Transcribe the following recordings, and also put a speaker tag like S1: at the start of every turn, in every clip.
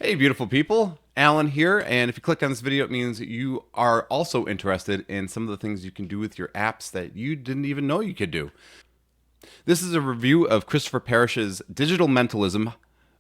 S1: Hey, beautiful people. Alan here, and if you clicked on this video, it means you are also interested in some of the things you can do with your apps that you didn't even know you could do. This is a review of Christopher Parrish's Digital Mentalism,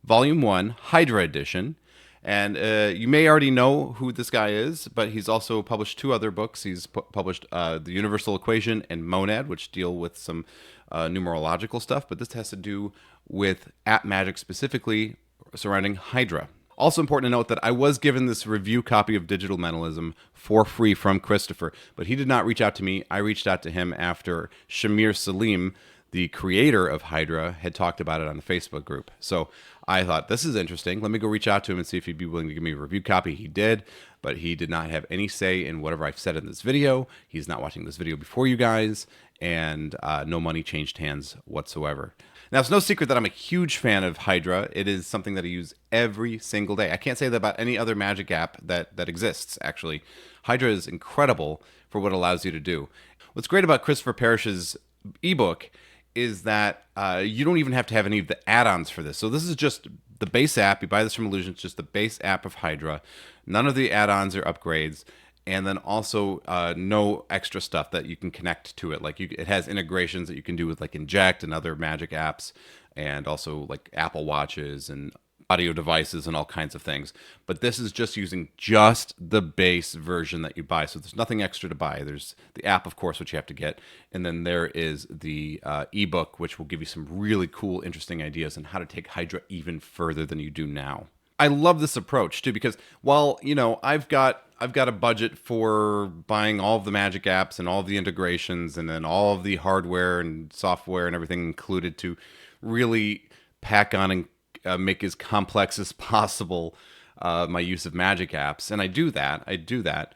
S1: Volume 1, Hydra Edition. And you may already know who this guy is, but he's also published two other books. He's published The Universal Equation and Monad, which deal with some numerological stuff, but this has to do with app magic specifically surrounding Hydra. Also important to note that I was given this review copy of Digital Mentalism for free from Christopher, but he did not reach out to me. I reached out to him after Shamir Salim, the creator of Hydra, had talked about it on the Facebook group. So I thought, this is interesting. Let me go reach out to him and see if he'd be willing to give me a review copy. He did, but he did not have any say in whatever I've said in this video. He's not watching this video before you guys, and no money changed hands whatsoever. Now, it's no secret that I'm a huge fan of Hydra. It is something that I use every single day. I can't say that about any other magic app that exists, actually. Hydra is incredible for what it allows you to do. What's great about Christopher Parrish's ebook is that you don't even have to have any of the add-ons for this. So this is just the base app. You buy this from Illusion. It's just the base app of Hydra. None of the add-ons or upgrades. And then also no extra stuff that you can connect to it. Like it has integrations that you can do with like Inject and other magic apps, and also like Apple Watches and audio devices and all kinds of things. But this is just using just the base version that you buy. So there's nothing extra to buy. There's the app, of course, which you have to get. And then there is the ebook, which will give you some really cool, interesting ideas on how to take Hydra even further than you do now. I love this approach too, because while I've got a budget for buying all of the magic apps and all of the integrations and then all of the hardware and software and everything included to really pack on and make as complex as possible my use of magic apps, and I do that.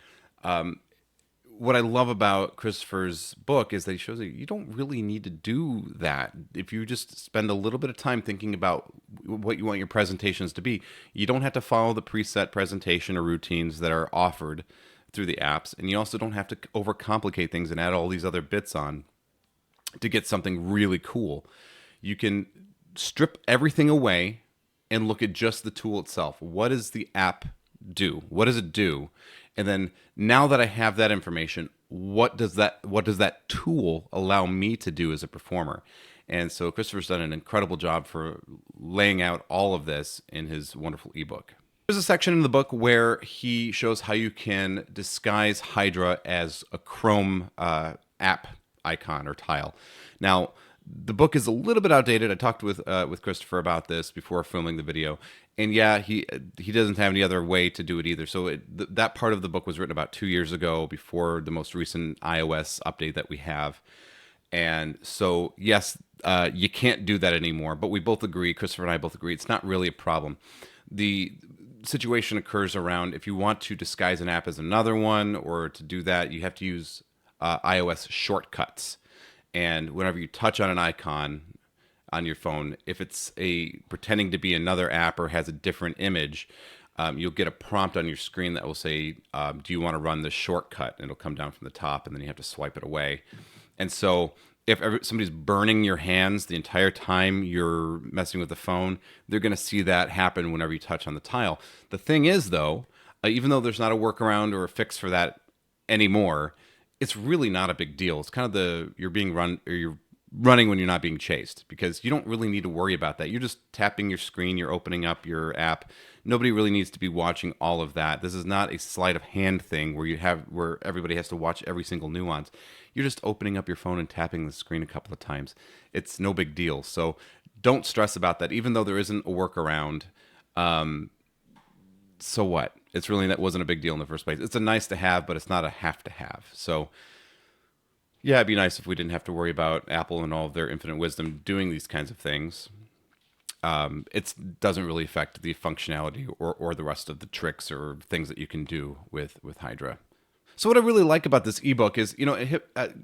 S1: What I love about Christopher's book is that he shows that you don't really need to do that. If you just spend a little bit of time thinking about what you want your presentations to be, you don't have to follow the preset presentation or routines that are offered through the apps. And you also don't have to overcomplicate things and add all these other bits on to get something really cool. You can strip everything away and look at just the tool itself. What does the app do? What does it do? And then now that I have that information, what does that tool allow me to do as a performer? And so Christopher's done an incredible job for laying out all of this in his wonderful ebook. There's a section in the book where he shows how you can disguise Hydra as a Chrome app icon or tile. Now, the book is a little bit outdated. I talked with Christopher about this before filming the video, and yeah, he doesn't have any other way to do it either. So that part of the book was written about 2 years ago, before the most recent iOS update that we have. And so yes, you can't do that anymore. But we both agree, Christopher and I both agree, it's not really a problem. The situation occurs around if you want to disguise an app as another one, or to do that, you have to use iOS shortcuts. And whenever you touch on an icon on your phone, if it's pretending to be another app or has a different image, you'll get a prompt on your screen that will say, do you want to run this shortcut? And it'll come down from the top, and then you have to swipe it away. And so if somebody's burning your hands the entire time you're messing with the phone, they're going to see that happen whenever you touch on the tile. The thing is, though, even though there's not a workaround or a fix for that anymore, it's really not a big deal. It's kind of you're running when you're not being chased, because you don't really need to worry about that. You're just tapping your screen, you're opening up your app. Nobody really needs to be watching all of that. This is not a sleight of hand thing where everybody has to watch every single nuance. You're just opening up your phone and tapping the screen a couple of times. It's no big deal. So don't stress about that, even though there isn't a workaround. So what? That wasn't a big deal in the first place. It's a nice to have, but it's not a have to have. So yeah, it'd be nice if we didn't have to worry about Apple and all of their infinite wisdom doing these kinds of things. It doesn't really affect the functionality or the rest of the tricks or things that you can do with Hydra. So what I really like about this ebook is,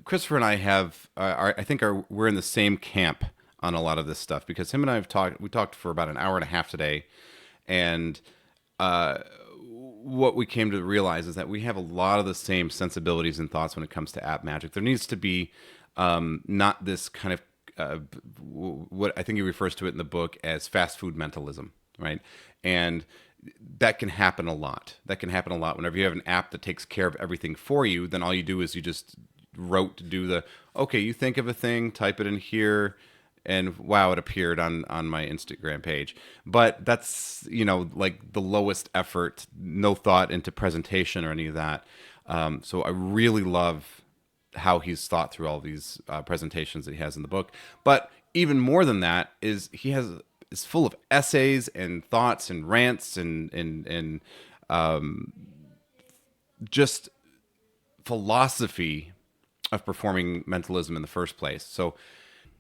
S1: Christopher and I we're in the same camp on a lot of this stuff, because him and I we talked for about an hour and a half today, and what we came to realize is that we have a lot of the same sensibilities and thoughts when it comes to app magic. There needs to be not this kind of what I think he refers to it in the book as fast food mentalism, right? And that can happen a lot. That can happen a lot. Whenever you have an app that takes care of everything for you, then all you do is you just wrote to do the, okay, you think of a thing, type it in here, and wow, it appeared on my Instagram page. But that's, like the lowest effort, no thought into presentation or any of that. So I really love how he's thought through all these presentations that he has in the book. But even more than that is is full of essays and thoughts and rants and just philosophy of performing mentalism in the first place. So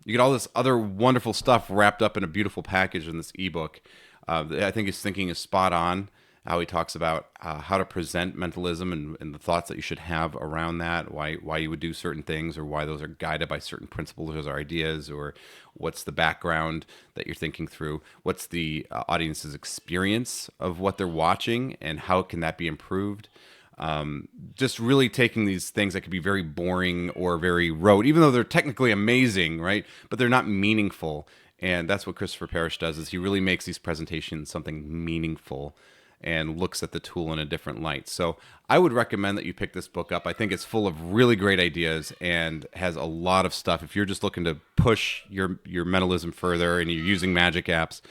S1: you get all this other wonderful stuff wrapped up in a beautiful package in this ebook. I think his thinking is spot on. How he talks about how to present mentalism and the thoughts that you should have around that, why you would do certain things, or why those are guided by certain principles or ideas, or what's the background that you're thinking through, what's the audience's experience of what they're watching, and how can that be improved. Just really taking these things that could be very boring or very rote, even though they're technically amazing, right? But they're not meaningful. And that's what Christopher Parrish does, is he really makes these presentations something meaningful and looks at the tool in a different light. So I would recommend that you pick this book up. I think it's full of really great ideas and has a lot of stuff. If you're just looking to push your mentalism further and you're using magic apps,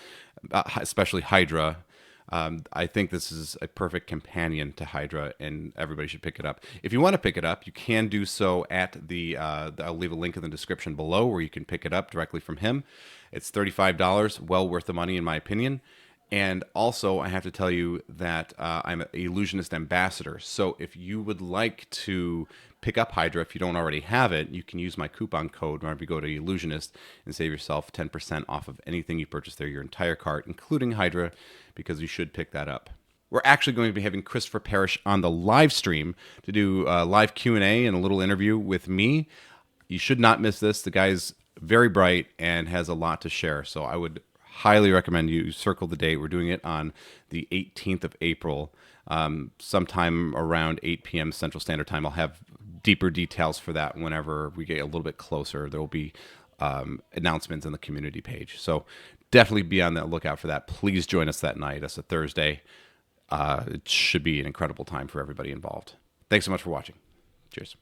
S1: especially Hydra, I think this is a perfect companion to Hydra, and everybody should pick it up. If you want to pick it up, you can do so at I'll leave a link in the description below where you can pick it up directly from him. It's $35, well worth the money in my opinion. And also, I have to tell you that I'm an Illusionist ambassador. So if you would like to pick up Hydra, if you don't already have it, you can use my coupon code whenever you go to Illusionist and save yourself 10% off of anything you purchase there, your entire cart, including Hydra, because you should pick that up. We're actually going to be having Christopher Parrish on the live stream to do a live Q&A and a little interview with me. You should not miss this. The guy's very bright and has a lot to share. So I would highly recommend you circle the date. We're doing it on the 18th of April, sometime around 8 p.m. Central Standard Time. I'll have deeper details for that whenever we get a little bit closer. There will be announcements on the community page. So definitely be on the lookout for that. Please join us that night. That's a Thursday. It should be an incredible time for everybody involved. Thanks so much for watching. Cheers.